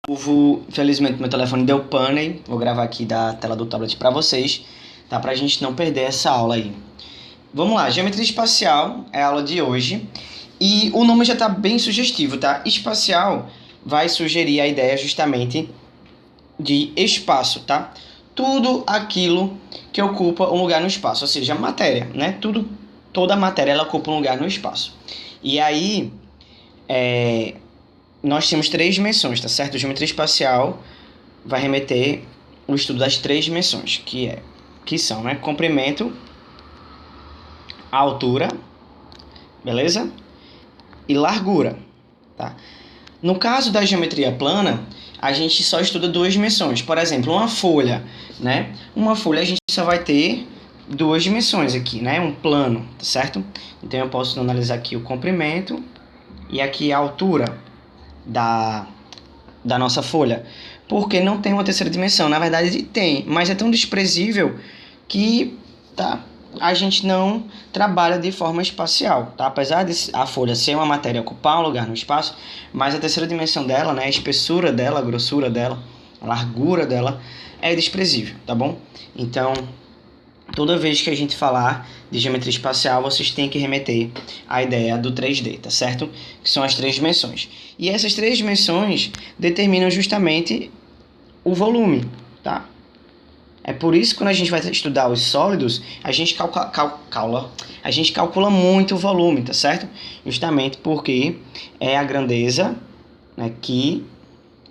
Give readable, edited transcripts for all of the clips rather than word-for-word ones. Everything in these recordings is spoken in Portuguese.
Infelizmente meu telefone deu pane, vou gravar aqui da tela do tablet para vocês, tá? Pra gente não perder essa aula aí. Vamos lá, geometria espacial é a aula de hoje e o nome já está bem sugestivo, tá? Espacial vai sugerir a ideia justamente de espaço, tá? Tudo aquilo que ocupa um lugar no espaço, ou seja, matéria, né? Toda a matéria ela ocupa um lugar no espaço. E aí, nós temos três dimensões, tá certo? Geometria espacial vai remeter o estudo das três dimensões, que são, né, comprimento, altura, beleza? E largura, tá? No caso da geometria plana, a gente só estuda duas dimensões. Por exemplo, uma folha, né? Uma folha a gente só vai ter duas dimensões aqui, né? Um plano, tá certo? Então eu posso analisar aqui o comprimento e aqui a altura da nossa folha, porque não tem uma terceira dimensão. Na verdade tem, mas é tão desprezível que a gente não trabalha de forma espacial, tá? Apesar de a folha ser uma matéria ocupar um lugar no espaço, mas a terceira dimensão dela, né, a espessura dela, a grossura dela, a largura dela é desprezível, tá bom? Então, toda vez que a gente falar de geometria espacial, vocês têm que remeter à ideia do 3D, tá certo? Que são as três dimensões. E essas três dimensões determinam justamente o volume, tá? É por isso que quando a gente vai estudar os sólidos, a gente calcula muito o volume, tá certo? Justamente porque é a grandeza, né, que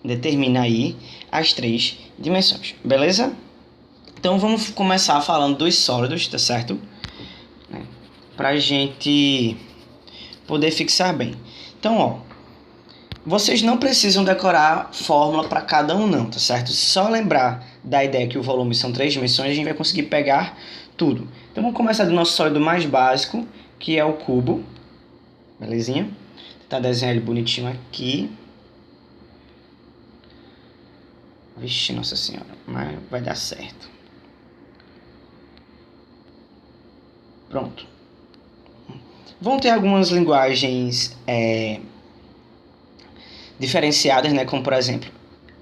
determina aí as três dimensões, beleza? Então vamos começar falando dos sólidos, tá certo? Pra gente poder fixar bem. Então, ó, vocês não precisam decorar fórmula para cada um não, tá certo? Só lembrar da ideia que o volume são três dimensões, a gente vai conseguir pegar tudo. Então vamos começar do nosso sólido mais básico, que é o cubo. Belezinha? Vou tentar desenhar ele bonitinho aqui. Vixe, nossa senhora, mas vai dar certo. Pronto. Vão ter algumas linguagens diferenciadas, né? Como por exemplo,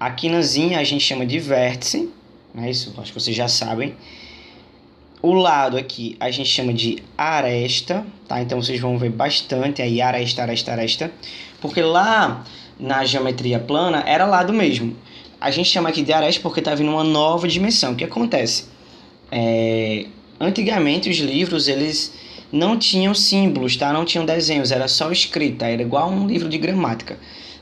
a quinazinha a gente chama de vértice, né? Isso acho que vocês já sabem. O lado aqui a gente chama de aresta, tá? Então vocês vão ver bastante aí aresta, porque lá na geometria plana era lado mesmo. A gente chama aqui de aresta porque está vindo uma nova dimensão. O que acontece? Antigamente os livros eles não tinham símbolos, tá? Não tinham desenhos, era só escrita, era igual a um livro de gramática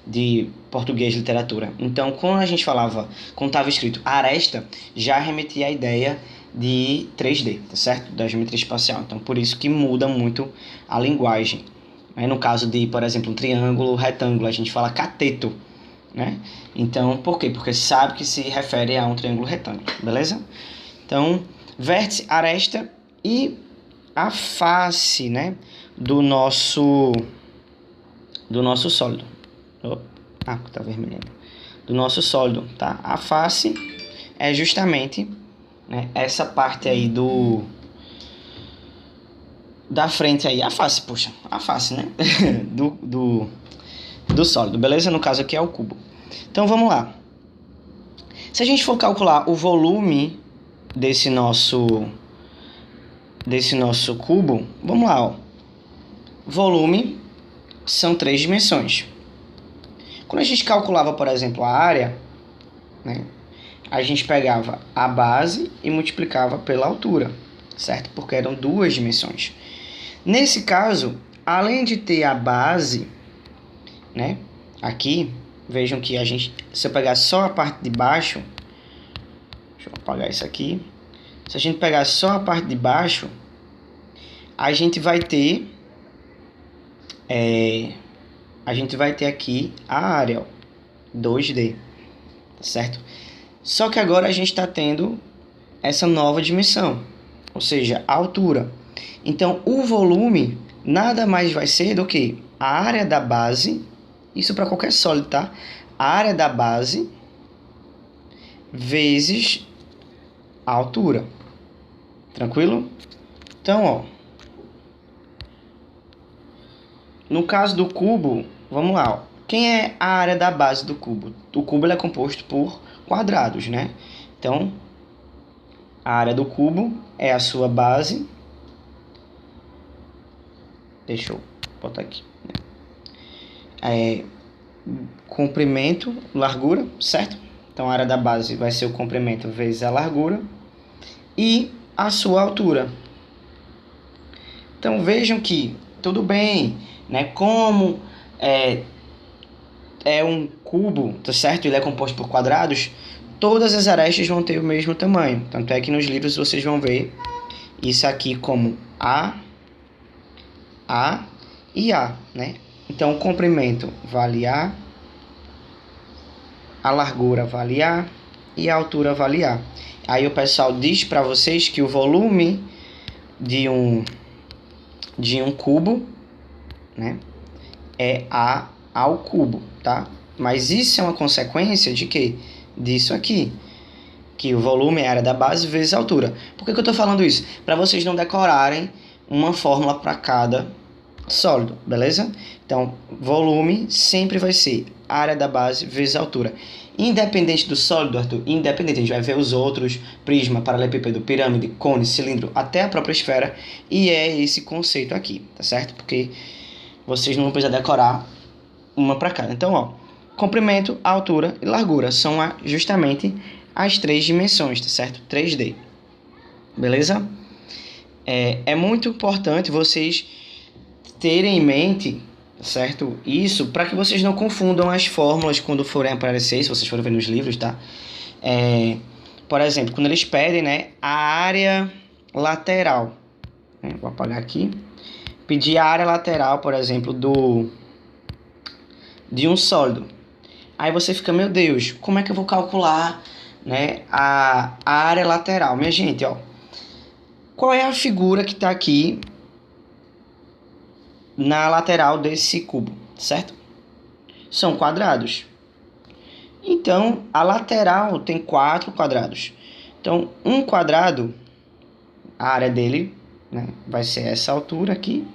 de português, literatura. Então, quando estava escrito aresta, já remetia à ideia de 3D, tá certo? Da geometria espacial. Então, por isso que muda muito a linguagem. No caso de, por exemplo, um triângulo, retângulo, a gente fala cateto, né? Então, por quê? Porque sabe que se refere a um triângulo retângulo, beleza? Então, vértice, aresta e a face, né, do nosso sólido. Tá vermelhando. Do nosso sólido, tá? A face é justamente, né, essa parte aí da frente aí, a face, né, do sólido, beleza? No caso aqui é o cubo. Então vamos lá. Se a gente for calcular o volume desse nosso cubo, vamos lá, ó. Volume são três dimensões. Quando a gente calculava, por exemplo, a área, né, a gente pegava a base e multiplicava pela altura, certo? Porque eram duas dimensões. Nesse caso, além de ter a base, né, aqui, vejam que se eu pegar só a parte de baixo, deixa eu apagar isso aqui. Se a gente pegar só a parte de baixo, a gente vai ter aqui a área, ó, 2D, tá certo? Só que agora a gente está tendo essa nova dimensão, ou seja, a altura. Então, o volume nada mais vai ser do que a área da base, isso para qualquer sólido, tá? A área da base vezes a altura. Tranquilo? Então, ó, no caso do cubo, vamos lá, ó. Quem é a área da base do cubo? O cubo ele é composto por quadrados, né? Então, a área do cubo é a sua base. Deixa eu botar aqui. Comprimento, largura, certo? Então, a área da base vai ser o comprimento vezes a largura. E a sua altura. Então, vejam que, tudo bem, né? Como é um cubo, tá certo? Ele é composto por quadrados, todas as arestas vão ter o mesmo tamanho. Tanto é que nos livros vocês vão ver isso aqui como A e A, né? Então, o comprimento vale A largura vale A e a altura vale A. Aí o pessoal diz para vocês que o volume de um cubo, né, é A ao cubo, tá? Mas isso é uma consequência de quê? Disso aqui, que o volume é a área da base vezes a altura. Por que eu estou falando isso? Para vocês não decorarem uma fórmula para cada sólido, beleza? Então, volume sempre vai ser área da base vezes a altura. Independente do sólido, Arthur, independente, a gente vai ver os outros, prisma, paralelepípedo, pirâmide, cone, cilindro, até a própria esfera, e é esse conceito aqui, tá certo? Porque vocês não vão precisar decorar uma para cada. Então, ó, comprimento, altura e largura são justamente as três dimensões, tá certo? 3D, beleza? É muito importante vocês terem em mente, certo? Isso para que vocês não confundam as fórmulas quando forem aparecer, se vocês forem ver nos livros, tá? Por exemplo, quando eles pedem, né, a área lateral, né? Vou apagar aqui. Pedir a área lateral, por exemplo, de um sólido. Aí você fica, meu Deus, como é que eu vou calcular, né, a área lateral? Minha gente, ó, qual é a figura que está aqui na lateral desse cubo, certo? São quadrados. Então, a lateral tem 4 quadrados. Então, um quadrado, a área dele, né, vai ser essa altura aqui,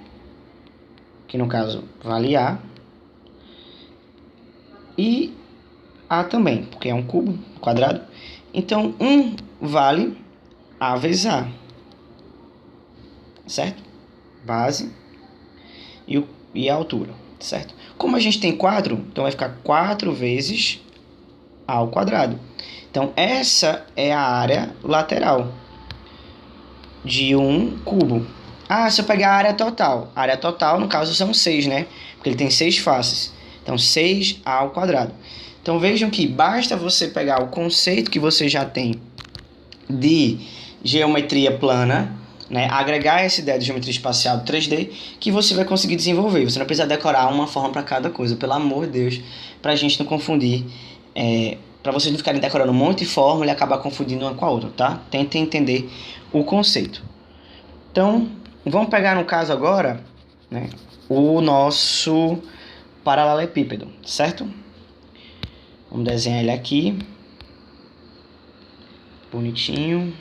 que no caso vale A. E A também, porque é um cubo quadrado. Então, vale A vezes A, certo? Base e a altura, certo? Como a gente tem 4, então vai ficar 4 vezes A ao quadrado. Então, essa é a área lateral de um cubo. Se eu pegar a área total. A área total, no caso, são 6, né? Porque ele tem 6 faces. Então, 6A ao quadrado. Então, vejam que basta você pegar o conceito que você já tem de geometria plana, né, agregar essa ideia de geometria espacial 3D, que você vai conseguir desenvolver. Você não precisa decorar uma forma para cada coisa, pelo amor de Deus, para a gente não confundir, para vocês não ficarem decorando um monte de fórmula e acabar confundindo uma com a outra, tá? Tentem entender o conceito. Então, vamos pegar no caso agora, né, o nosso paralelepípedo, certo? Vamos desenhar ele aqui, bonitinho.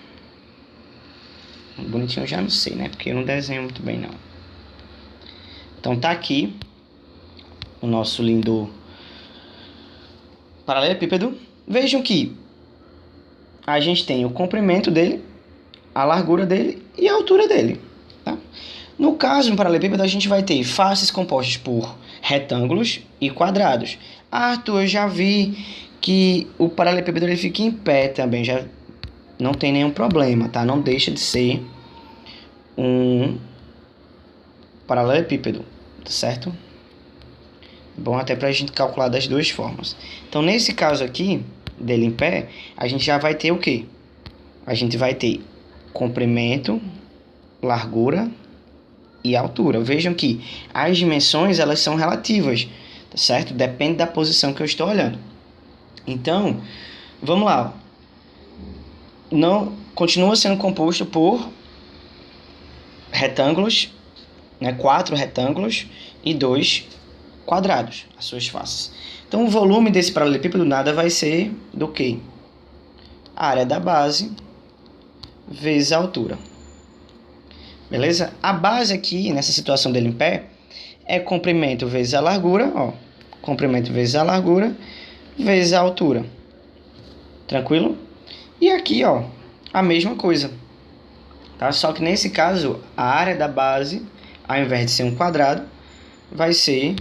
Bonitinho eu já não sei, né? Porque eu não desenho muito bem, não. Então tá aqui o nosso lindo paralelepípedo. Vejam que a gente tem o comprimento dele, a largura dele e a altura dele, tá? No caso do paralelepípedo, a gente vai ter faces compostas por retângulos e quadrados. Arthur, eu já vi que o paralelepípedo ele fica em pé também, já não tem nenhum problema, tá? Não deixa de ser um paralelepípedo, certo? Bom até pra gente calcular das duas formas. Então, nesse caso aqui, dele em pé, a gente já vai ter o quê? A gente vai ter comprimento, largura e altura. Vejam que as dimensões, elas são relativas, certo? Depende da posição que eu estou olhando. Então, vamos lá. Não continua sendo composto por retângulos, né, 4 retângulos e 2 quadrados, as suas faces. Então, o volume desse paralelepípedo nada vai ser do que? A área da base vezes a altura. Beleza? A base aqui, nessa situação dele em pé, é comprimento vezes a largura, ó, comprimento vezes a largura, vezes a altura. Tranquilo? E aqui, ó, a mesma coisa. Tá? Só que nesse caso, a área da base, ao invés de ser um quadrado, vai ser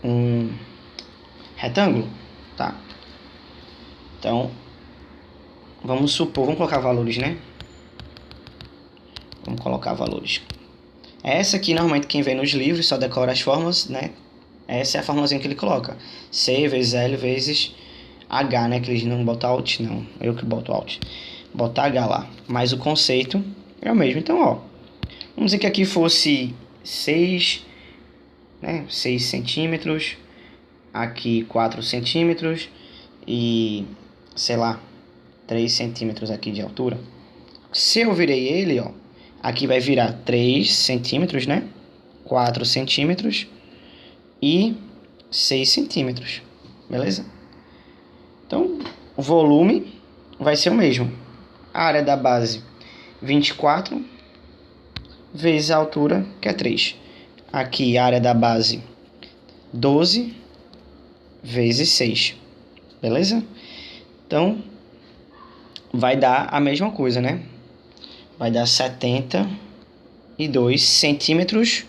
um retângulo. Tá? Então, vamos supor, vamos colocar valores, né? Vamos colocar valores. Essa aqui, normalmente, quem vê nos livros, só decora as fórmulas, né? Essa é a formulazinha que ele coloca. C vezes L vezes H, né? Que eles não botam alt, não. Eu que boto alt. Botar H lá. Mas o conceito é o mesmo. Então, ó. Vamos dizer que aqui fosse 6, né? 6 centímetros. Aqui 4 centímetros. E, sei lá, 3 centímetros aqui de altura. Se eu virei ele, ó. Aqui vai virar 3 centímetros, né? 4 centímetros. E 6 centímetros. Beleza? Então, o volume vai ser o mesmo. A área da base, 24, vezes a altura, que é 3. Aqui, a área da base, 12, vezes 6. Beleza? Então, vai dar a mesma coisa, né? Vai dar 72 centímetros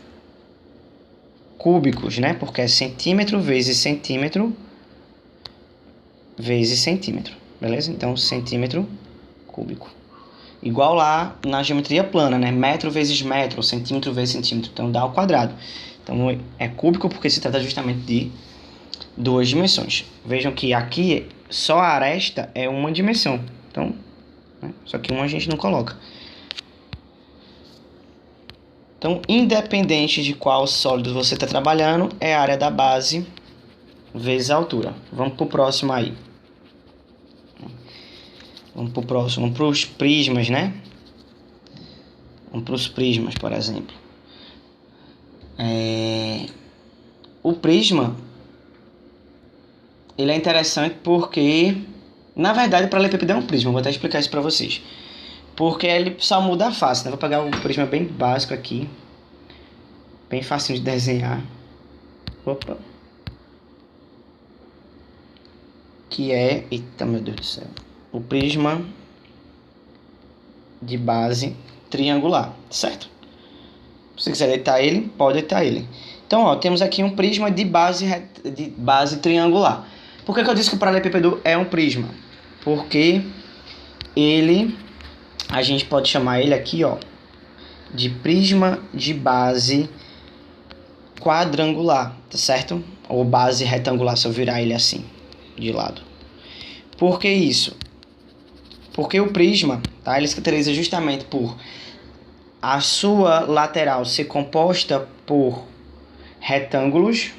cúbicos, né? Porque é centímetro vezes centímetro vezes centímetro, beleza? Então, centímetro cúbico. Igual lá na geometria plana, né? Metro vezes metro, centímetro vezes centímetro. Então, dá ao quadrado. Então, é cúbico porque se trata justamente de duas dimensões. Vejam que aqui só a aresta é uma dimensão. Então, né? Só que uma a gente não coloca. Então, independente de qual sólido você está trabalhando, é a área da base vezes a altura. Vamos para o próximo aí. Vamos para o próximo. Vamos para os prismas, né? Vamos para os prismas, por exemplo. O prisma, ele é interessante porque, na verdade, paralelepípedo é um prisma. Vou até explicar isso para vocês. Porque ele só muda a face, né? Vou pegar um prisma bem básico aqui. Bem facinho de desenhar. Opa. Que é... Eita, meu Deus do céu. O prisma de base triangular, certo? Se você quiser deitar ele, pode deitar ele. Então, ó, temos aqui um prisma de base triangular. Por que eu disse que o paralelepípedo é um prisma? Porque a gente pode chamar ele aqui, ó, de prisma de base quadrangular, tá certo? Ou base retangular, se eu virar ele assim, de lado. Por que isso? Porque o prisma, tá, ele se caracteriza justamente por a sua lateral ser composta por retângulos,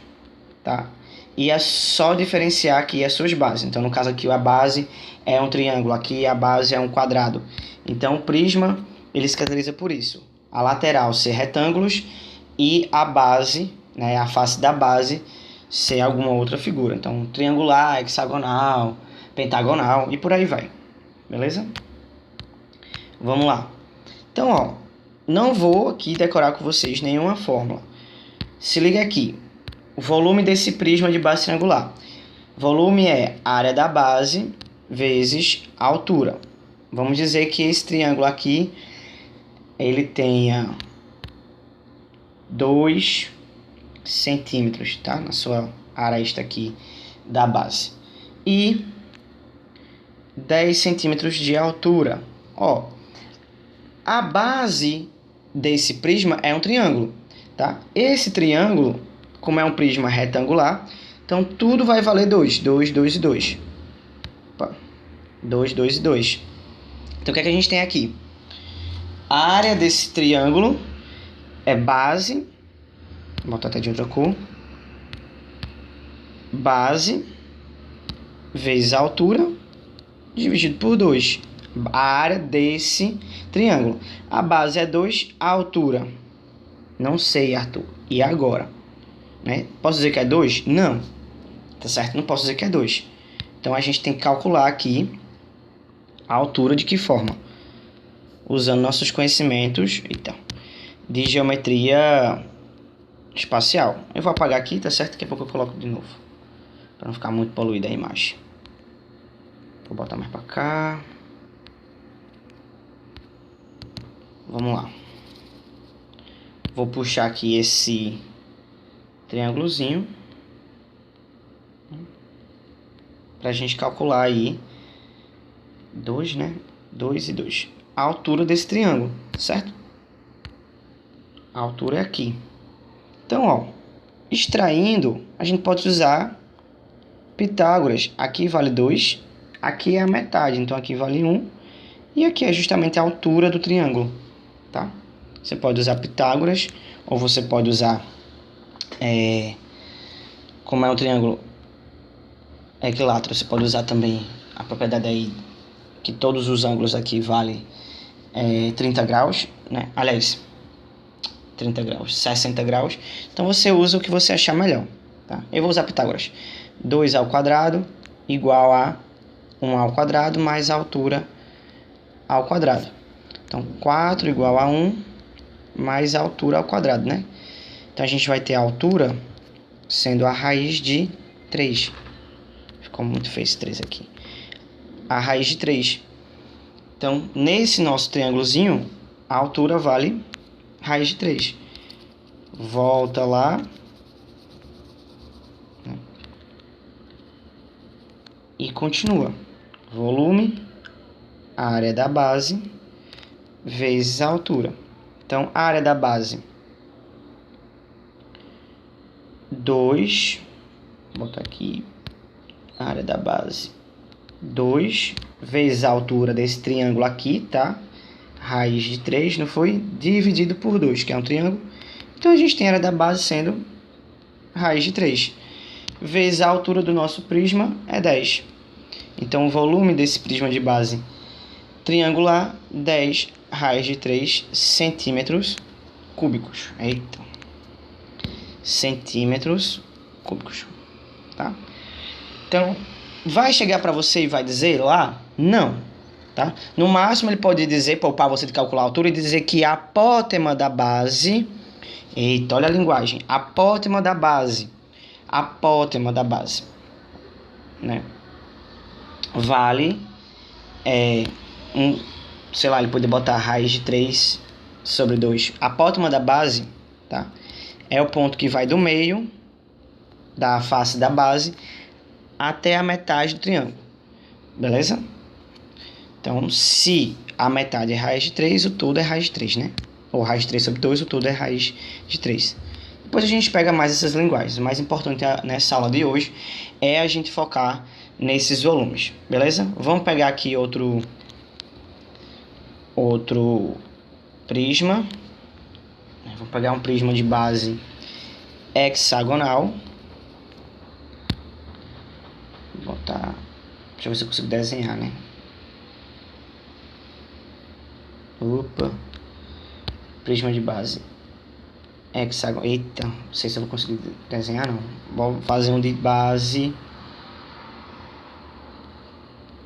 tá? E é só diferenciar aqui as suas bases. Então, no caso aqui, a base é um triângulo, aqui a base é um quadrado. Então, o prisma, ele se caracteriza por isso. A lateral ser retângulos e a base, né, a face da base, ser alguma outra figura. Então, triangular, hexagonal, pentagonal e por aí vai. Beleza? Vamos lá. Então, ó, não vou aqui decorar com vocês nenhuma fórmula. Se liga aqui. O volume desse prisma de base triangular. Volume é a área da base vezes a altura. Vamos dizer que esse triângulo aqui, ele tenha 2 centímetros, tá? Na sua aresta aqui da base. E 10 centímetros de altura. Ó, a base desse prisma é um triângulo, tá? Esse triângulo, como é um prisma retangular, então tudo vai valer 2. 2, 2 e 2. Opa. 2, 2 e 2. Então, o que é que a gente tem aqui? A área desse triângulo é base, vou botar até de outra cor, base vezes a altura, dividido por 2. A área desse triângulo. A base é 2, a altura. Não sei, Arthur. E agora? Né? Posso dizer que é 2? Não. Tá certo? Não posso dizer que é 2. Então, a gente tem que calcular aqui a altura de que forma? Usando nossos conhecimentos de geometria espacial. Eu vou apagar aqui, tá certo? Daqui a pouco eu coloco de novo, para não ficar muito poluída a imagem. Vou botar mais para cá. Vamos lá. Vou puxar aqui esse triângulozinho pra gente calcular aí 2, né? 2 e 2. A altura desse triângulo, certo? A altura é aqui. Então, ó, extraindo, a gente pode usar Pitágoras. Aqui vale 2, aqui é a metade, então aqui vale 1. E aqui é justamente a altura do triângulo, tá? Você pode usar Pitágoras, ou você pode usar, como é um triângulo equilátero, você pode usar também a propriedade aí que todos os ângulos aqui valem 30 graus, né? Aliás, 30 graus, 60 graus. Então você usa o que você achar melhor, tá? Eu vou usar Pitágoras. 2 ao quadrado igual a 1 ao quadrado mais a altura ao quadrado. Então 4 igual a 1 mais a altura ao quadrado, né? Então a gente vai ter a altura sendo a raiz de 3. Ficou muito feio esse 3 aqui. A raiz de 3. Então, nesse nosso triângulozinho, a altura vale raiz de 3. Volta lá. E continua. Volume, a área da base, vezes a altura. Então, a área da base, 2. Vou botar aqui. A área da base, 2 vezes a altura desse triângulo aqui, tá? Raiz de 3, não foi? Dividido por 2, que é um triângulo. Então, a gente tem a área da base sendo raiz de 3. Vezes a altura do nosso prisma é 10. Então, o volume desse prisma de base triangular, 10 raiz de 3 centímetros cúbicos. Eita. Centímetros cúbicos, tá? Então, vai chegar para você e vai dizer lá? Não, tá? No máximo, ele pode dizer, poupar você de calcular a altura e dizer que a apótema da base... Eita, olha a linguagem. Apótema da base. Apótema da base, né? Vale... sei lá, ele pode botar raiz de 3 sobre 2. A apótema da base, tá? É o ponto que vai do meio da face da base até a metade do triângulo. Beleza? Então, se a metade é raiz de 3, o todo é raiz de 3, né? Ou raiz de 3 sobre 2, o todo é raiz de 3. Depois a gente pega mais essas linguagens. O mais importante nessa aula de hoje é a gente focar nesses volumes. Beleza? Vamos pegar aqui outro prisma. Vou pegar um prisma de base hexagonal. Vou botar... Deixa eu ver se eu consigo desenhar, né? Opa. Prisma de base hexagonal. Eita, não sei se eu vou conseguir desenhar, não. Vou fazer um de base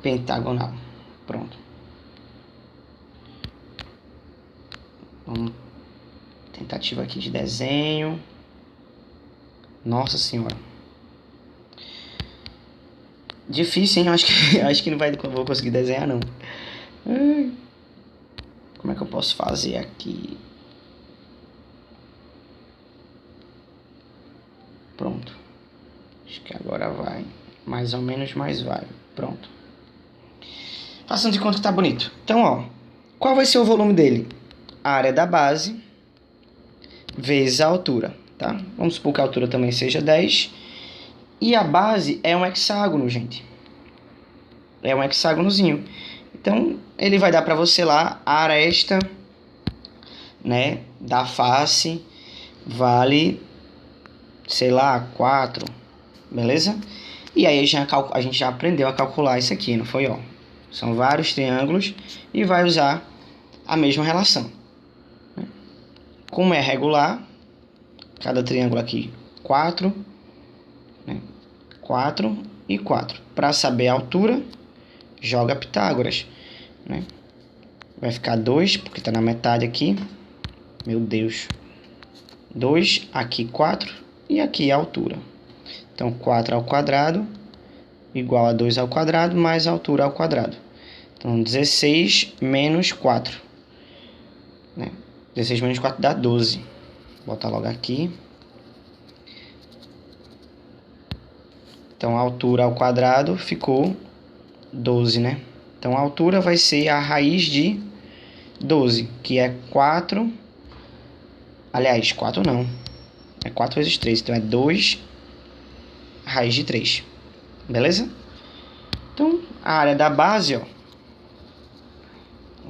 pentagonal. Pronto. Vamos... Tentativa aqui de desenho. Nossa senhora. Difícil, hein? Acho que não vou conseguir desenhar, não. Como é que eu posso fazer aqui? Pronto. Acho que agora vai. Mais ou menos, mas vai. Pronto. Façam de conta que tá bonito. Então, ó. Qual vai ser o volume dele? A área da base vezes a altura, tá? Vamos supor que a altura também seja 10. E a base é um hexágono, gente. É um hexágonozinho. Então, ele vai dar para você lá a aresta, né, da face vale, sei lá, 4, beleza? E aí a gente já aprendeu a calcular isso aqui, não foi, ó? São vários triângulos e vai usar a mesma relação. Como é regular, cada triângulo aqui 4, né? 4 e 4. Para saber a altura, joga Pitágoras, né? Vai ficar 2, porque está na metade aqui. Meu Deus. 2, aqui 4 e aqui a altura. Então, 4 ao quadrado igual a 2 ao quadrado mais a altura ao quadrado. Então, 16 menos 4. Né? 16 menos 4 dá 12. Vou botar logo aqui. Então, a altura ao quadrado ficou 12, né? Então, a altura vai ser a raiz de 12, que é 4. Aliás, 4 não. É 4 vezes 3. Então, é 2 raiz de 3. Beleza? Então, a área da base, ó,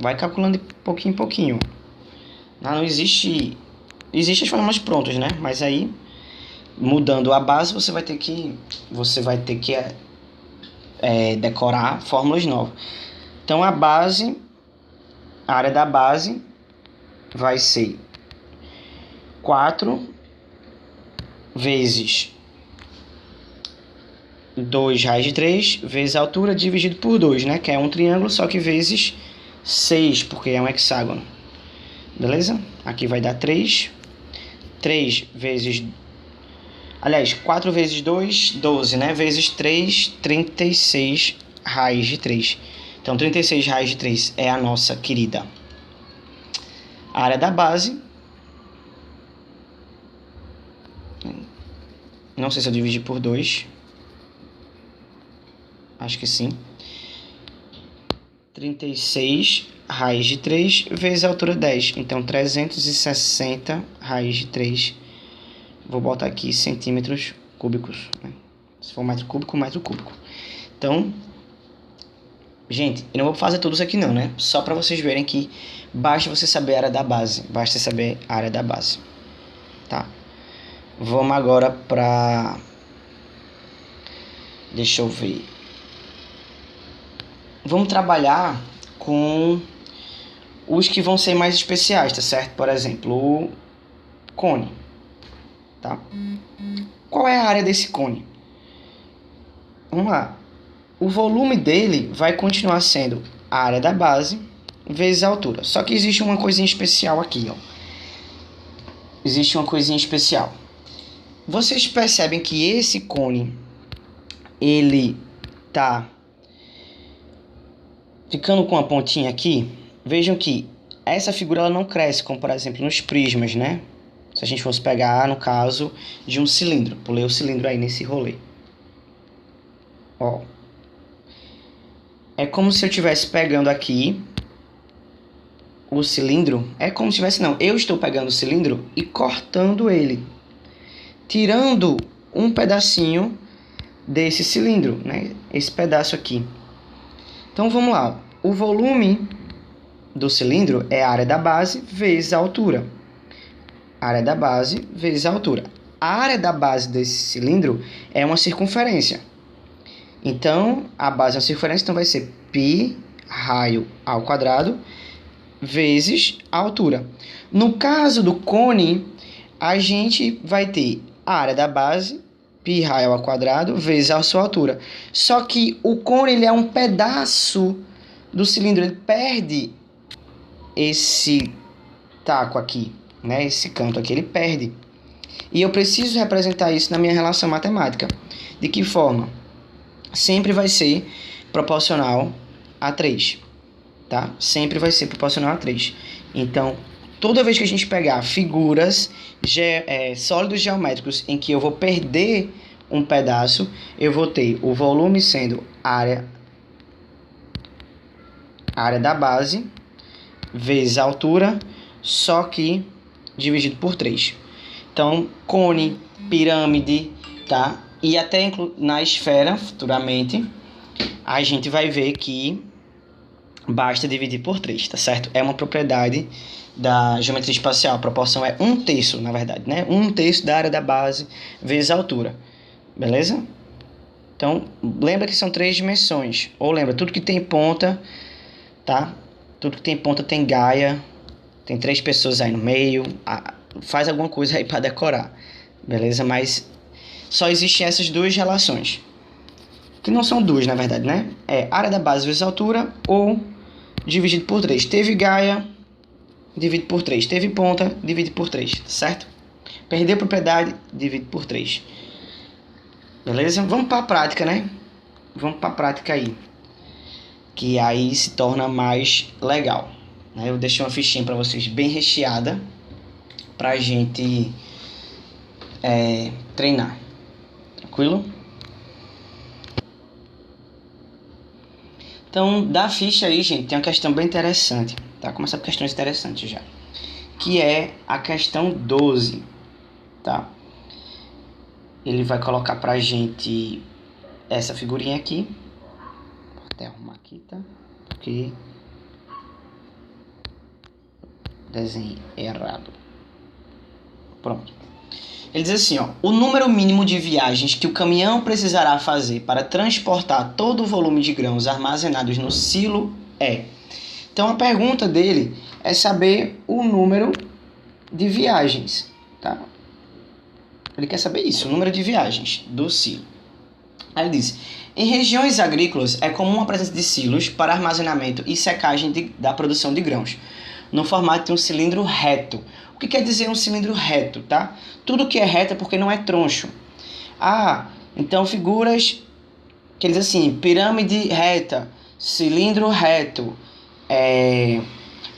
vai calculando de pouquinho em pouquinho. Não existe... Existem as formas prontas, né? Mas aí, mudando a base, você vai ter que decorar fórmulas novas. Então, a área da base vai ser 4 vezes 2 raiz de 3 vezes a altura dividido por 2, né? Que é um triângulo, só que vezes 6, porque é um hexágono. Beleza? Aqui vai dar 3. 3 vezes... Aliás, 4 vezes 2, 12, né? Vezes 3, 36 raiz de 3. Então, 36 raiz de 3 é a nossa querida área da base. Não sei se eu dividi por 2. Acho que sim. 36 raiz de 3 vezes a altura 10. Então, 360 raiz de 3. Vou botar aqui centímetros cúbicos, né? Se for metro cúbico, metro cúbico. Então, gente, eu não vou fazer tudo isso aqui não, né? Só para vocês verem que basta você saber a área da base. Basta saber a área da base. Tá? Vamos agora para... Deixa eu ver. Vamos trabalhar com os que vão ser mais especiais, tá certo? Por exemplo, o cone. Tá? Qual é a área desse cone? Vamos lá. O volume dele vai continuar sendo a área da base vezes a altura. Só que existe uma coisinha especial aqui, ó. Existe uma coisinha especial. Vocês percebem que esse cone, ele tá ficando com a pontinha aqui. Vejam que essa figura ela não cresce, como por exemplo nos prismas, né? Se a gente fosse pegar, no caso, de um cilindro. Pulei o cilindro aí nesse rolê. Ó. É como se eu estivesse pegando aqui o cilindro. É como se tivesse, não. Eu estou pegando o cilindro e cortando ele. Tirando um pedacinho desse cilindro, né? Esse pedaço aqui. Então, vamos lá. O volume do cilindro é a área da base vezes a altura. Área da base vezes a altura. A área da base desse cilindro é uma circunferência. Então, a base é uma circunferência, então vai ser π raio ao quadrado vezes a altura. No caso do cone, a gente vai ter a área da base, π raio ao quadrado, vezes a sua altura. Só que o cone ele é um pedaço do cilindro, ele perde esse taco aqui, né? Esse canto aqui, ele perde. E eu preciso representar isso na minha relação matemática. De que forma? Sempre vai ser proporcional a 3, tá? Sempre vai ser proporcional a 3. Então, toda vez que a gente pegar figuras, sólidos geométricos em que eu vou perder um pedaço, eu vou ter o volume sendo a área da base vezes a altura, só que dividido por 3. Então, cone, pirâmide, tá? E até na esfera, futuramente, a gente vai ver que basta dividir por 3, tá certo? É uma propriedade da geometria espacial. A proporção é 1/3, na verdade, né? 1/3 da área da base vezes a altura. Beleza? Então, lembra que são 3 dimensões. Ou lembra, tudo que tem ponta, tá? Tudo que tem ponta tem gaia. Tem 3 pessoas aí no meio. Faz alguma coisa aí para decorar. Beleza? Mas só existem essas duas relações. Que não são duas, na verdade, né? É área da base vezes altura ou dividido por 3. Teve gaia, divide por 3. Teve ponta, divide por 3, certo? Perder propriedade, divide por 3. Beleza? Vamos para a prática, né? Vamos para a prática aí. Que aí se torna mais legal. Eu deixei uma fichinha para vocês bem recheada. Pra gente treinar. Tranquilo? Então, da ficha aí, gente, tem uma questão bem interessante. Tá? Começar por questões interessantes já. Que é a questão 12. Tá? Ele vai colocar pra gente essa figurinha aqui. Vou até arrumar aqui, tá? Porque desenho errado. Pronto. Ele diz assim, ó, o número mínimo de viagens que o caminhão precisará fazer para transportar todo o volume de grãos armazenados no silo é. Então a pergunta dele é saber o número de viagens, tá? Ele quer saber isso, o número de viagens do silo. Aí ele diz, em regiões agrícolas é comum a presença de silos para armazenamento e secagem da produção de grãos, no formato de um cilindro reto. O que quer dizer um cilindro reto, tá? Tudo que é reto é porque não é troncho. Então figuras que eles assim, pirâmide reta, cilindro reto,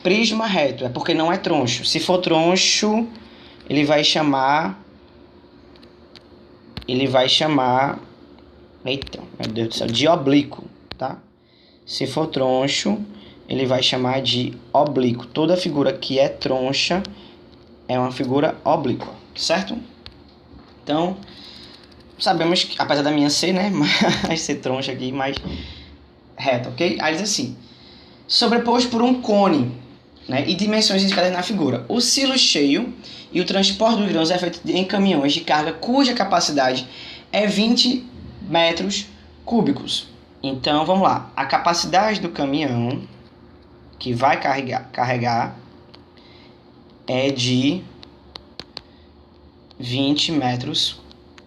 prisma reto, é porque não é troncho. Se for troncho, ele vai chamar, eita, meu Deus do céu, de oblíquo, tá? Se for troncho, ele vai chamar de oblíquo. Toda figura que é troncha é uma figura oblíqua, certo? Então, sabemos que, apesar da minha ser, né, mas ser troncha aqui, mais reta, ok? Aí diz assim, sobreposto por um cone, né, e dimensões indicadas na figura. O silo cheio e o transporte dos grãos é feito em caminhões de carga cuja capacidade é 20 metros cúbicos. Então, vamos lá. A capacidade do caminhão que vai carregar é de 20 metros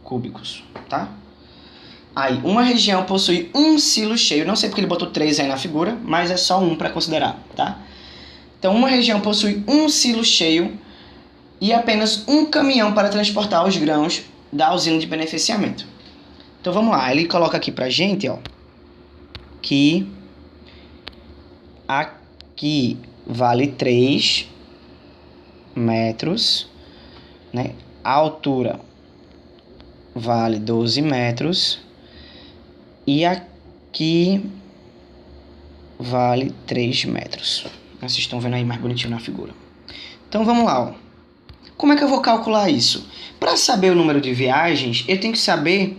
cúbicos, tá? Aí, uma região possui um silo cheio, não sei porque ele botou 3 aí na figura, mas é só um para considerar, tá? Então, uma região possui um silo cheio e apenas um caminhão para transportar os grãos da usina de beneficiamento. Então, vamos lá. Ele coloca aqui pra gente, ó, que aqui vale 3 metros, né? A altura vale 12 metros e aqui vale 3 metros. Vocês estão vendo aí mais bonitinho na figura. Então vamos lá, ó. Como é que eu vou calcular isso? Para saber o número de viagens, eu tenho que saber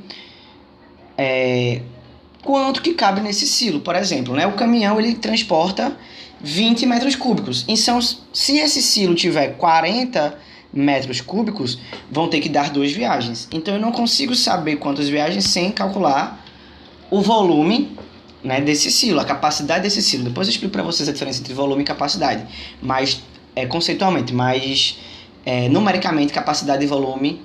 quanto que cabe nesse silo. Por exemplo, né? O caminhão ele transporta 20 metros cúbicos. Então, se esse silo tiver 40 metros cúbicos, vão ter que dar 2 viagens. Então, eu não consigo saber quantas viagens sem calcular o volume, né, desse silo, a capacidade desse silo. Depois eu explico para vocês a diferença entre volume e capacidade. Mas, conceitualmente, mas numericamente, capacidade e volume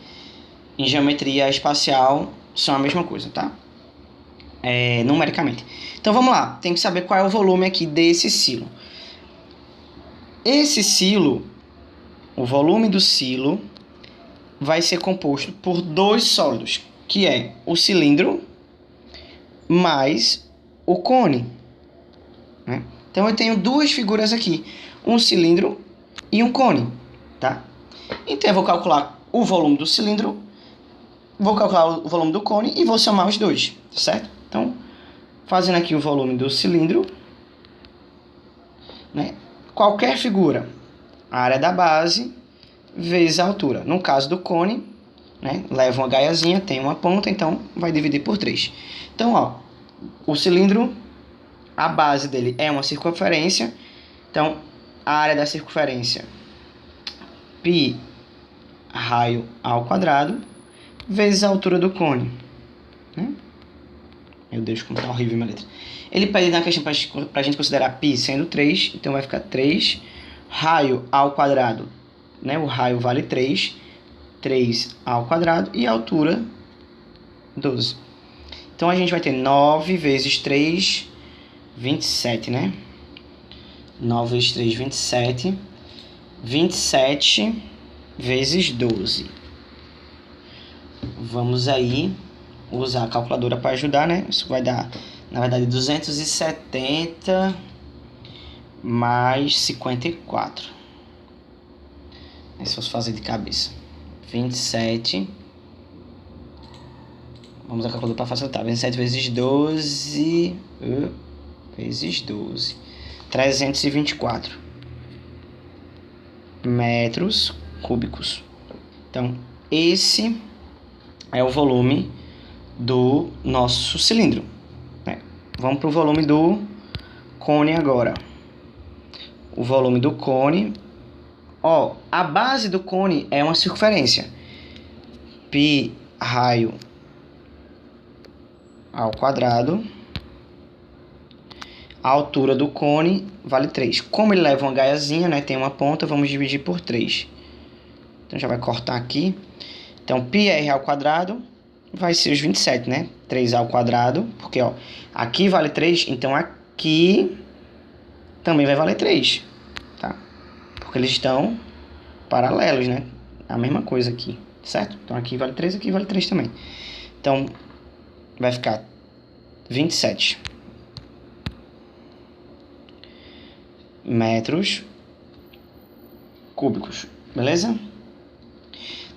em geometria espacial são a mesma coisa, tá? Numericamente. Então vamos lá, tem que saber qual é o volume aqui desse silo. Esse silo, o volume do silo, vai ser composto por 2 sólidos, que é o cilindro mais o cone, né? Então eu tenho 2 figuras aqui, um cilindro e um cone, tá? Então eu vou calcular o volume do cilindro, vou calcular o volume do cone e vou somar os 2, certo? Então, fazendo aqui o volume do cilindro, né? Qualquer figura, a área da base vezes a altura. No caso do cone, né, leva uma gaiazinha, tem uma ponta, então vai dividir por 3. Então, ó, o cilindro, a base dele é uma circunferência, então a área da circunferência, π raio ao quadrado, vezes a altura do cone, né? Meu Deus, como tá horrível minha letra. Ele pede na questão pra gente considerar π sendo 3, então vai ficar 3 raio ao quadrado, né? O raio vale 3, 3 ao quadrado e a altura 12. Então a gente vai ter 9 vezes 3, 27, né? 9 vezes 3, 27. 27 vezes 12. Vamos aí usar a calculadora para ajudar, né? Isso vai dar, na verdade, 270 mais 54. Se fosse fazer de cabeça. 27. Vamos a calculadora para facilitar. 27 vezes 12. Vezes 12. 324 metros cúbicos. Então, esse é o volume do nosso cilindro. Vamos para o volume do cone agora. O volume do cone, a base do cone é uma circunferência. Π raio ao quadrado. A altura do cone vale 3. Como ele leva uma gaiazinha, né, tem uma ponta, vamos dividir por 3. Então já vai cortar aqui. Então, πr ao quadrado vai ser os 27, né? 3 ao quadrado, porque aqui vale 3, então aqui também vai valer 3, tá? Porque eles estão paralelos, né? A mesma coisa aqui, certo? Então aqui vale 3, aqui vale 3 também. Então vai ficar 27 metros cúbicos, beleza?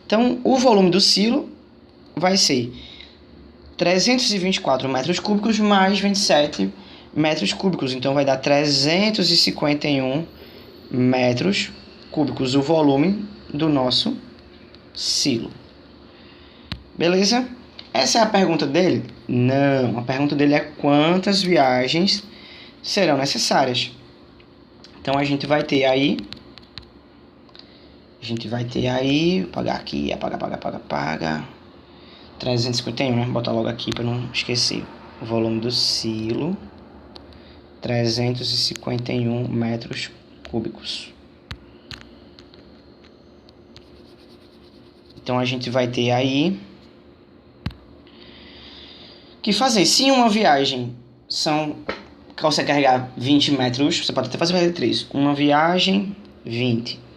Então o volume do silo vai ser 324 metros cúbicos mais 27 metros cúbicos. Então vai dar 351 metros cúbicos o volume do nosso silo. Beleza? Essa é a pergunta dele? Não. A pergunta dele é quantas viagens serão necessárias. Então a gente vai ter aí... Apagar aqui, apaga. 351, né? Botar logo aqui para não esquecer. O volume do silo, 351 metros cúbicos. Então a gente vai ter aí que fazer. Se uma viagem consegue carregar 20 metros, você pode até fazer 3. Uma viagem, 20.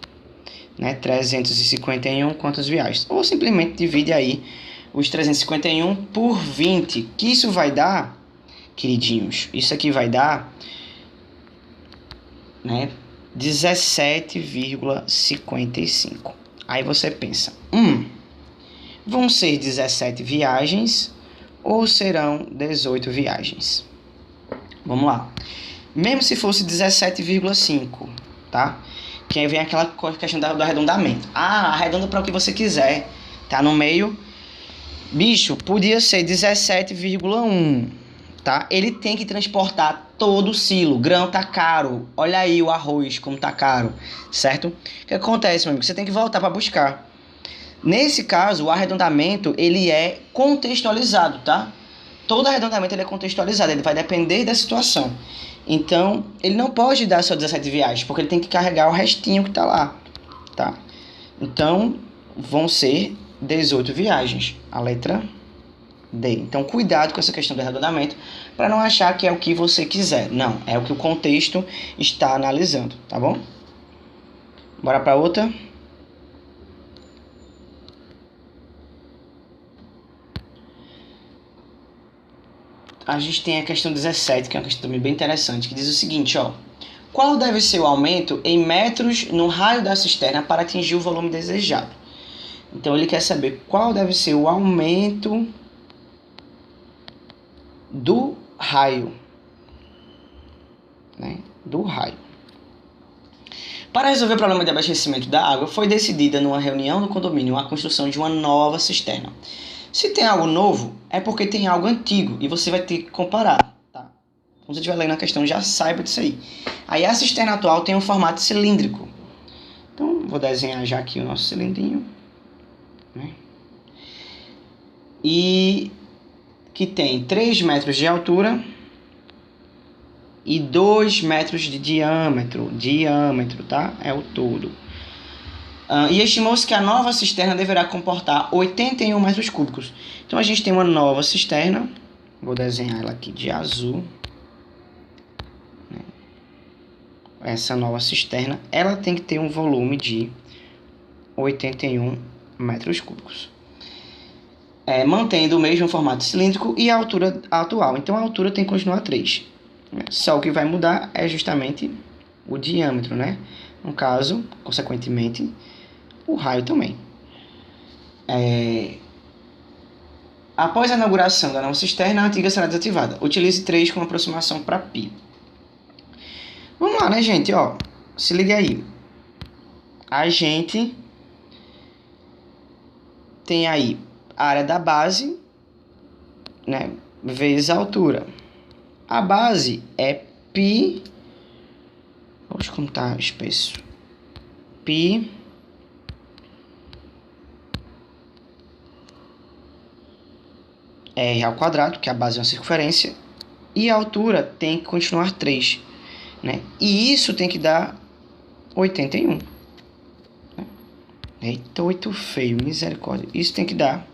Né? 351, quantas viagens? Ou simplesmente divide aí os 351 por 20, que isso vai dar, queridinhos, isso aqui vai dar, né, 17,55. Aí você pensa, vão ser 17 viagens ou serão 18 viagens? Vamos lá. Mesmo se fosse 17,5, tá? Que aí vem aquela questão do arredondamento. Arredonda para o que você quiser. Tá no meio. Bicho, podia ser 17,1, tá? Ele tem que transportar todo o silo. Grão tá caro. Olha aí o arroz como tá caro, certo? O que acontece, meu amigo? Você tem que voltar para buscar. Nesse caso, o arredondamento, ele é contextualizado, tá? Todo arredondamento ele é contextualizado, ele vai depender da situação. Então, ele não pode dar só 17 viagens, porque ele tem que carregar o restinho que tá lá, tá? Então, vão ser 18 viagens, a letra D. Então, cuidado com essa questão do arredondamento, para não achar que é o que você quiser. Não, é o que o contexto está analisando, tá bom? Bora para outra. A gente tem a questão 17, que é uma questão também bem interessante, que diz o seguinte, qual deve ser o aumento em metros no raio da cisterna para atingir o volume desejado? Então ele quer saber qual deve ser o aumento do raio, né? Do raio. Para resolver o problema de abastecimento da água, foi decidida numa reunião no condomínio a construção de uma nova cisterna. Se tem algo novo, é porque tem algo antigo e você vai ter que comparar, tá? Quando você estiver lendo a questão, já saiba disso aí. Aí a cisterna atual tem um formato cilíndrico. Então, vou desenhar já aqui o nosso cilindrinho, né? E que tem 3 metros de altura e 2 metros de diâmetro, tá? É o todo. E estimou-se que a nova cisterna deverá comportar 81 metros cúbicos. Então a gente tem uma nova cisterna, vou desenhar ela aqui de azul. Essa nova cisterna, ela tem que ter um volume de 81 metros cúbicos. mantendo o mesmo formato cilíndrico e a altura atual. Então, a altura tem que continuar 3. Né? Só o que vai mudar é justamente o diâmetro, né? No caso, consequentemente, o raio também. Após a inauguração da nova cisterna, a antiga será desativada. Utilize 3 como aproximação para π. Vamos lá, né, gente? Ó, se liga aí. A gente tem aí a área da base, né, vezes a altura. A base é π. Vamos contar espesso. π r ao quadrado, que a base é uma circunferência, e a altura tem que continuar 3, né? E isso tem que dar 81. Eita, 8 feio, misericórdia. Isso tem que dar...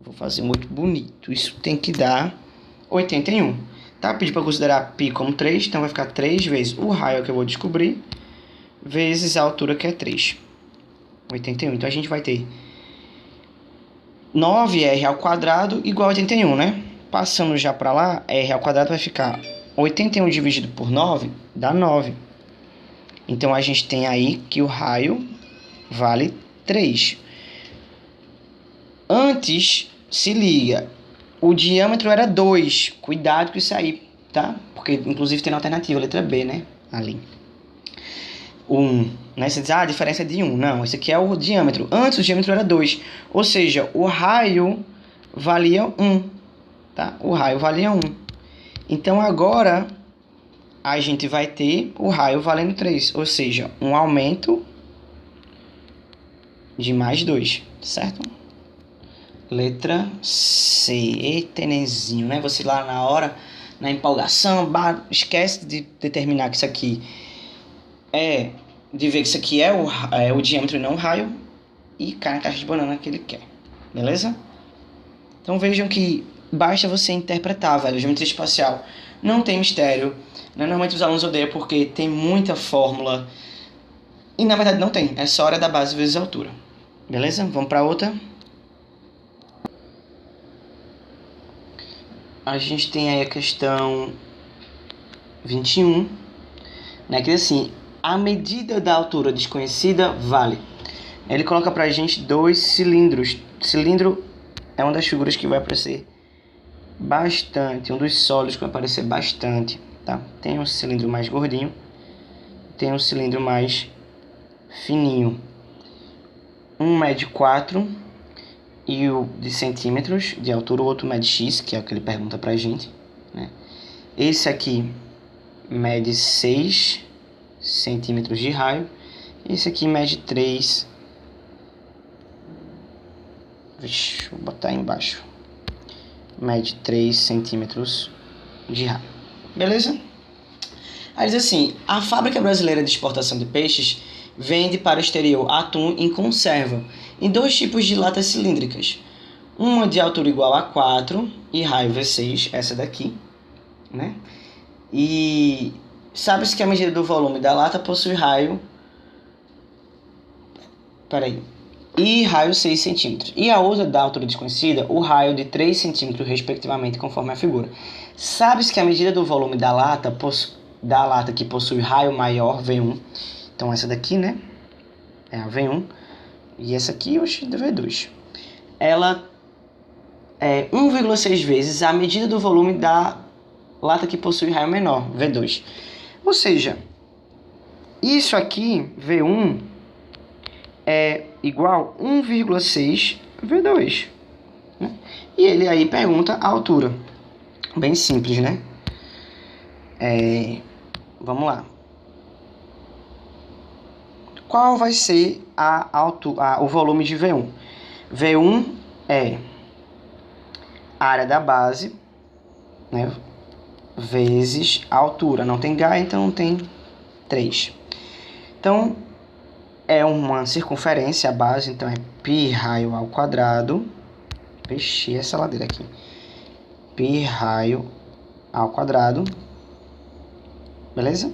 Vou fazer muito bonito. Isso tem que dar 81. Tá? Pedi para considerar π como 3, então vai ficar 3 vezes o raio que eu vou descobrir, vezes a altura que é 3. 81. Então a gente vai ter 9r ao quadrado igual a 81, né? Passando já para lá, r ao quadrado vai ficar 81 dividido por 9 dá 9. Então a gente tem aí que o raio vale 3. Antes, se liga, o diâmetro era 2. Cuidado com isso aí, tá? Porque inclusive tem na alternativa, letra B, né? Ali. 1. Né? Você diz, a diferença é de 1. Não, esse aqui é o diâmetro. Antes o diâmetro era 2. Ou seja, o raio valia 1. Tá? O raio valia 1. Então agora a gente vai ter o raio valendo 3. Ou seja, um aumento de mais 2. Certo? Letra C. Eita, Nenzinho, né? Você lá na hora, na empolgação, esquece de determinar que isso aqui de ver que isso aqui é o diâmetro e não o raio, e cai na caixa de banana que ele quer. Beleza? Então vejam que basta você interpretar, velho. Geometria espacial não tem mistério. Né? Normalmente os alunos odeiam porque tem muita fórmula. E na verdade não tem. É só área da base vezes a altura. Beleza? Vamos para outra. A gente tem aí a questão 21, né, que diz assim, a medida da altura desconhecida vale. Ele coloca pra gente 2 cilindros. Cilindro é uma das figuras que vai aparecer bastante, um dos sólidos que vai aparecer bastante, tá? Tem um cilindro mais gordinho, tem um cilindro mais fininho. Um mede 4 e o de centímetros de altura, o outro mede x, que é o que ele pergunta pra gente, né? Esse aqui mede 6 centímetros de raio. Esse aqui mede 3. Vixe, vou botar aí embaixo. Mede 3 centímetros de raio. Beleza? Aí diz assim, a Fábrica Brasileira de Exportação de Peixes vende para o exterior atum em conserva, em 2 tipos de latas cilíndricas. Uma de altura igual a 4 e raio V6, essa daqui, né? E sabe-se que a medida do volume da lata possui raio... E raio 6 centímetros. E a outra da altura desconhecida, o raio de 3 centímetros, respectivamente, conforme a figura. Sabe-se que a medida do volume da lata que possui raio maior, V1. Então essa daqui, né? É a V1. E essa aqui, o V2. Ela é 1,6 vezes a medida do volume da lata que possui raio menor, V2. Ou seja, isso aqui, V1, é igual a 1,6 V2. Né? E ele aí pergunta a altura. Bem simples, né? Vamos lá. Qual vai ser o volume de V1? V1 é a área da base, né, vezes a altura. Não tem H, então não tem 3. Então, é uma circunferência, a base, então é π raio ao quadrado. Fechei essa ladeira aqui. Π raio ao quadrado. Beleza?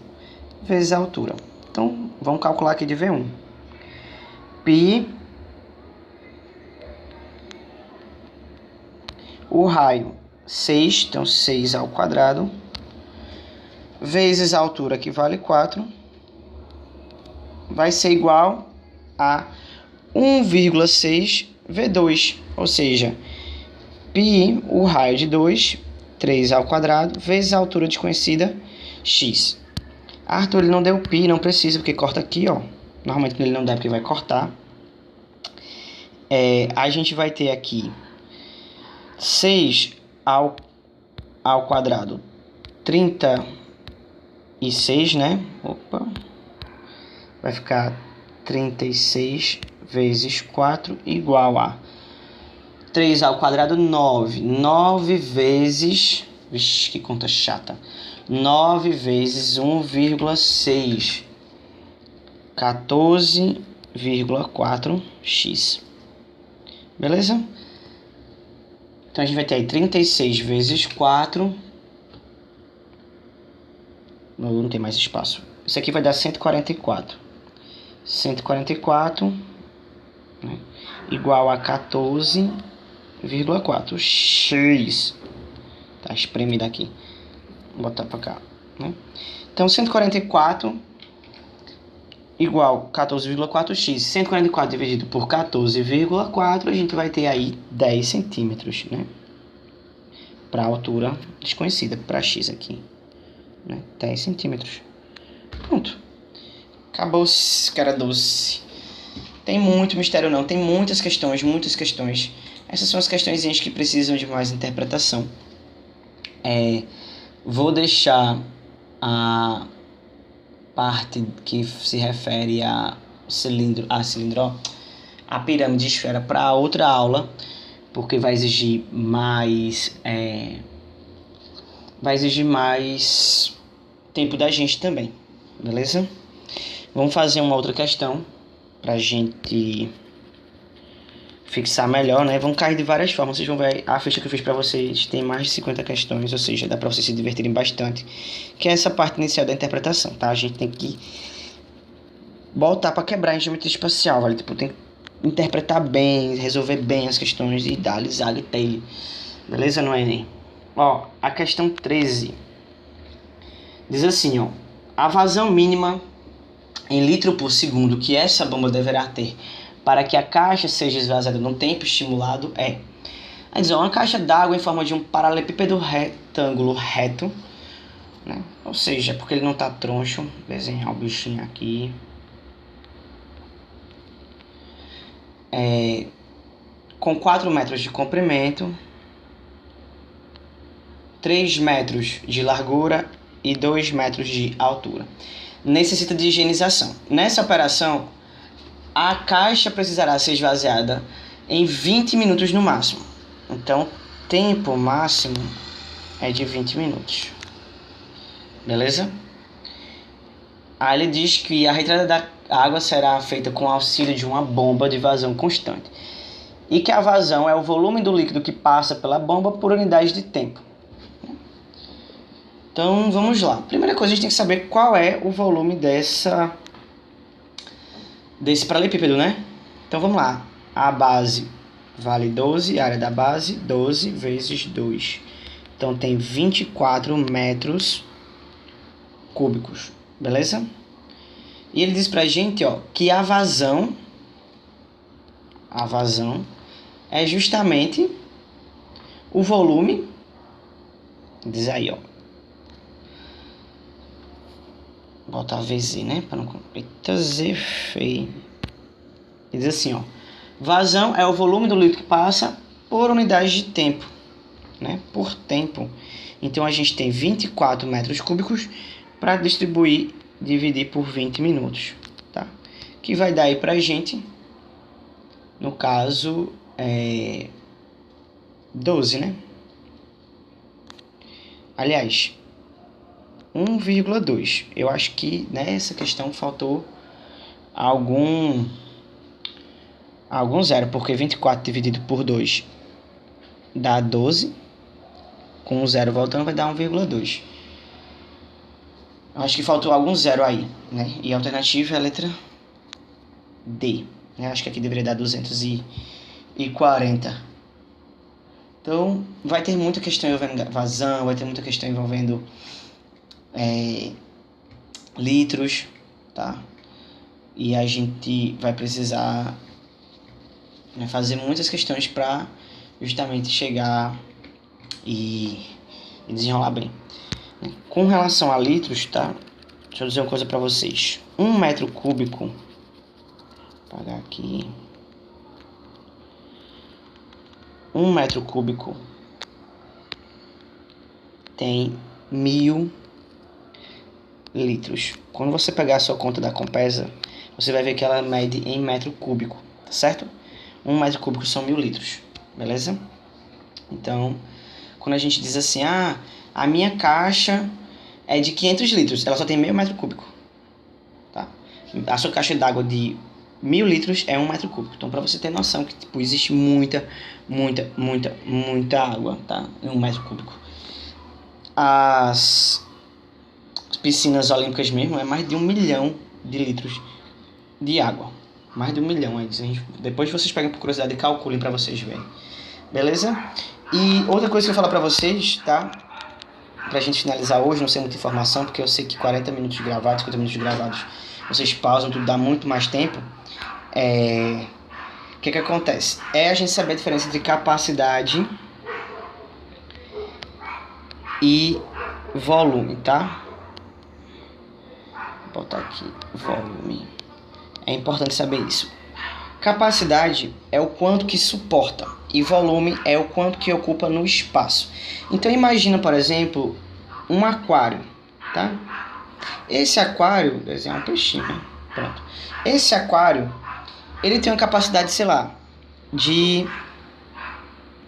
Vezes a altura. Então, vamos calcular aqui de V1. Π O raio 6, então 6 ao quadrado, vezes a altura, que vale 4, vai ser igual a 1,6 V2, ou seja, π, o raio de 2, 3 ao quadrado, vezes a altura desconhecida, x. Arthur, ele não deu π, não precisa, porque corta aqui, ó. Normalmente ele não dá, porque vai cortar. A gente vai ter aqui 6 ao quadrado, 36, né? Opa. Vai ficar 36 vezes 4 igual a 3 ao quadrado, 9. 9 vezes... Vixe, que conta chata. 9 vezes 1,6. 14,4x. Beleza? Então a gente vai ter aí 36 vezes 4. Não tem mais espaço. Isso aqui vai dar 144. 144, né, igual a 14,4x. Tá espremido aqui. Vou botar para cá, né? Então 144 igual 14,4x. 144 dividido por 14,4, a gente vai ter aí 10 centímetros, né? Para a altura desconhecida, para x aqui, né? 10 centímetros. Pronto. Acabou-se, cara doce. Tem muito mistério não, tem muitas questões, muitas questões. Essas são as questões que precisam de mais interpretação. Vou deixar a parte que se refere a pirâmide de esfera para outra aula, porque vai exigir mais tempo da gente também, beleza? Vamos fazer uma outra questão pra gente fixar melhor, né? Vão cair de várias formas. Vocês vão ver a ficha que eu fiz pra vocês. Tem mais de 50 questões, ou seja, dá pra vocês se divertirem bastante. Que é essa parte inicial da interpretação, tá? A gente tem que botar pra quebrar em geometria espacial, vale? Tipo, tem que interpretar bem, resolver bem as questões e dar zaga e tail. Beleza, no Enem? Ó, a questão 13 diz assim, ó. A vazão mínima em litro por segundo que essa bomba deverá ter para que a caixa seja esvaziada num tempo estimulado é... Quer dizer, uma caixa d'água em forma de um paralelepípedo retângulo reto, né? Ou seja, porque ele não tá troncho. Vou desenhar o bichinho aqui. Com 4 metros de comprimento, 3 metros de largura e 2 metros de altura. Necessita de higienização. Nessa operação, a caixa precisará ser esvaziada em 20 minutos no máximo. Então, tempo máximo é de 20 minutos. Beleza? Aí ele diz que a retirada da água será feita com auxílio de uma bomba de vazão constante. E que a vazão é o volume do líquido que passa pela bomba por unidade de tempo. Então, vamos lá. Primeira coisa, a gente tem que saber qual é o volume desse paralelepípedo, né? Então, vamos lá. A base vale 12, a área da base, 12 vezes 2. Então, tem 24 metros cúbicos, beleza? E ele diz pra gente, ó, que a vazão é justamente o volume, diz aí, ó. Botar VZ, né? Para não... Eita, Z feio. Ele diz assim, ó. Vazão é o volume do líquido que passa por unidade de tempo, né? Por tempo. Então, a gente tem 24 metros cúbicos para dividir por 20 minutos, tá? Que vai dar aí pra gente, no caso, 12, né? Aliás... 1,2. Eu acho que nessa questão faltou algum zero, porque 24 dividido por 2 dá 12. Com um zero voltando vai dar 1,2. Eu acho que faltou algum zero aí, né? E a alternativa é a letra D. Eu acho que aqui deveria dar 240. Então, vai ter muita questão envolvendo vazão, vai ter muita questão envolvendo litros, tá? E a gente vai precisar, né, fazer muitas questões para justamente chegar e desenrolar bem. Com relação a litros, tá? Deixa eu dizer uma coisa para vocês. 1 metro cúbico, vou apagar aqui. 1 metro cúbico tem 1000 litros. Quando você pegar a sua conta da Compesa, você vai ver que ela mede em metro cúbico, tá certo? 1 metro cúbico são 1000 litros, beleza? Então, quando a gente diz assim, a minha caixa é de 500 litros, ela só tem meio metro cúbico, tá? A sua caixa d'água de 1000 litros é 1 metro cúbico. Então, para você ter noção que tipo, existe muita água, tá? Em 1 metro cúbico. As piscinas olímpicas mesmo é mais de 1 milhão de litros de água. Mais de 1 milhão. Depois vocês pegam por curiosidade e calculem para vocês verem. Beleza? E outra coisa que eu vou falar para vocês, tá? Pra gente finalizar hoje, não sei muita informação, porque eu sei que 40 minutos gravados, 50 minutos gravados, vocês pausam, tudo dá muito mais tempo. O que acontece? É a gente saber a diferença entre capacidade e volume, tá? Vou botar aqui, volume. É importante saber isso. Capacidade é o quanto que suporta e volume é o quanto que ocupa no espaço. Então imagina, por exemplo, um aquário, tá? Esse aquário, desenhar um peixinho, né? Pronto. Esse aquário, ele tem uma capacidade, sei lá, de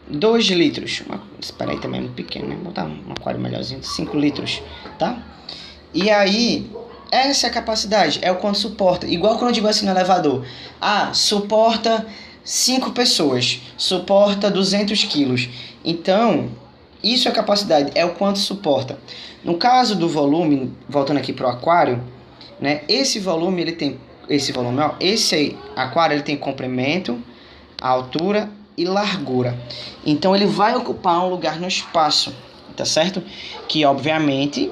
2 litros. Espera aí, também é muito pequeno, né? Vou botar um aquário melhorzinho, 5 litros, tá? E aí, essa é a capacidade, é o quanto suporta. Igual quando eu digo assim no elevador. Suporta 5 pessoas, suporta 200 quilos. Então, isso é capacidade, é o quanto suporta. No caso do volume, voltando aqui para o aquário, né? Esse aquário ele tem comprimento, altura e largura. Então ele vai ocupar um lugar no espaço, tá certo? Que obviamente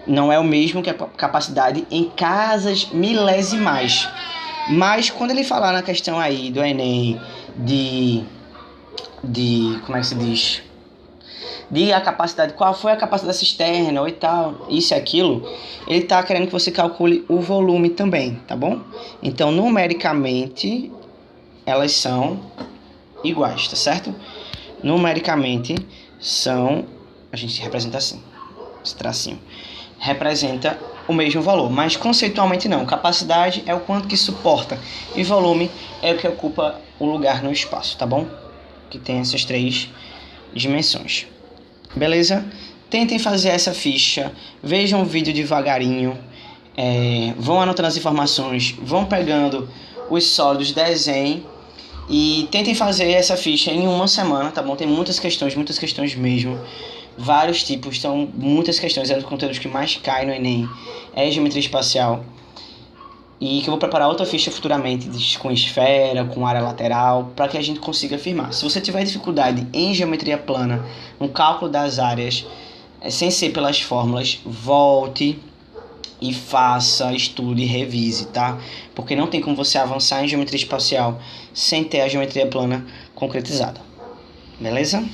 não é o mesmo que a capacidade em casas milesimais. Mas quando ele falar na questão aí do Enem de como é que se diz? De a capacidade, qual foi a capacidade da cisterna ou e tal, isso e aquilo, ele tá querendo que você calcule o volume também, tá bom? Então, numericamente, elas são iguais, tá certo? Numericamente, a gente representa assim, esse tracinho, representa o mesmo valor, mas conceitualmente não. Capacidade é o quanto que suporta e volume é o que ocupa o lugar no espaço, tá bom? Que tem essas 3 dimensões. Beleza? Tentem fazer essa ficha, vejam o vídeo devagarinho, vão anotando as informações, vão pegando os sólidos, desenhem e tentem fazer essa ficha em 1 semana, tá bom? Tem muitas questões mesmo, vários tipos, são muitas questões, é um dos conteúdos que mais cai no Enem, é geometria espacial. E que eu vou preparar outra ficha futuramente com esfera, com área lateral, para que a gente consiga afirmar. Se você tiver dificuldade em geometria plana, no cálculo das áreas, sem ser pelas fórmulas, volte e faça, estude e revise, tá? Porque não tem como você avançar em geometria espacial sem ter a geometria plana concretizada. Beleza?